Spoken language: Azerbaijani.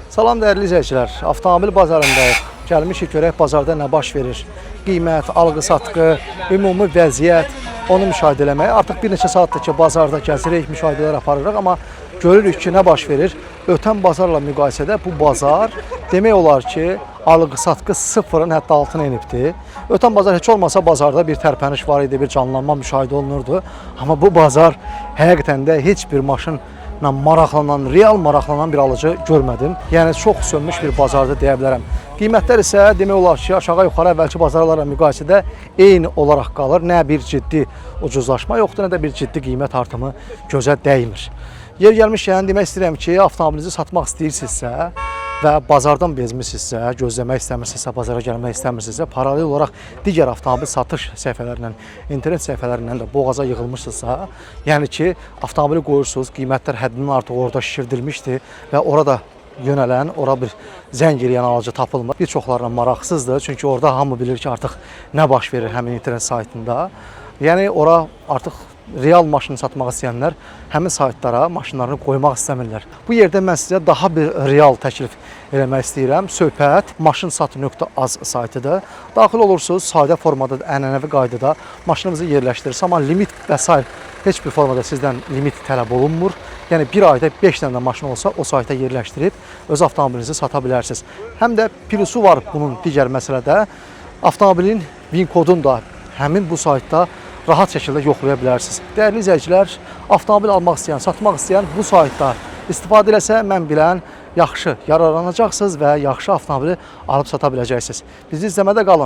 Salam dəyərli izləyicilər, avtomobil bazarındayıq. Gəlmişik görək bazarda nə baş verir. Qiymət, alğı-satqı, ümumi vəziyyət, onu müşahidə eləmək. Artıq bir neçə saatdır ki, bazarda gəzirik, müşahidələr aparırıq, amma görürük ki, nə baş verir. Ötən bazarla müqayisədə bu bazar demək olar ki, alğı-satqı sıfırın hətta altına enibdir. Ötən bazar heç olmasa bazarda bir tərpəniş var idi, bir canlanma müşahidə olunurdu. Amma bu bazar həqiqətən də heç bir maşın maraqlanan, real maraqlanan bir alıcı görmədim. Yəni çox sönmüş bir bazarda deyə bilərəm. Qiymətlər isə demək olar ki, aşağı-yuxarı əvvəlki bazarlarla müqayisədə eyni olaraq qalır. Nə bir ciddi ucuzlaşma yoxdur, nə də bir ciddi qiymət artımı gözə dəymir. Yer gəlmişkən demək istəyirəm ki, avtomobilinizi satmaq istəyirsinizsə və bazardan bezmisinizsə, gözləmək istəmirsinizsə, bazara gəlmək istəmirsinizsə, paralel olaraq digər avtomobil satış səhifələrindən, internet səhifələrindən də boğaza yığılmışsınızsa, yəni ki, avtomobili qoyursunuz, qiymətlər həddindən artıq orada şişirdilmişdir və orada yönələn, ora bir zəng eləyən alıcı tapılmır. Bir çoxlarına maraqsızdır, çünki orada hamı bilir ki, artıq nə baş verir həmin internet saytında. Yəni ora artıq real maşını satmaq istəyənlər həmin saytlara maşınlarını qoymaq istəmirlər. Bu yerdə mən sizə daha bir real təklif eləmək istəyirəm. Söhbət maşınsat.az saytıdır. Daxil olursunuz, sadə formada, ənənəvi qaydada maşınınızı yerləşdirirsiniz, amma limit və s. heç bir formada sizdən limit tələb olunmur. Yəni bir ayda 5 dənə maşın olsa o sayta yerləşdirib öz avtomobilinizi sata bilərsiniz. Həm də plusu var bunun digər məsələdə. Avtomobilin VIN kodunu da həmin bu saytda rahat şəkildə yoxlaya bilərsiniz. Dəyərli izləyicilər, avtomobil almaq istəyən, satmaq istəyən bu saytda istifadə eləsə, mən bilən yaxşı yararlanacaqsınız və yaxşı avtomobili alıb sata biləcəksiniz. Bizi izləmədə qalın.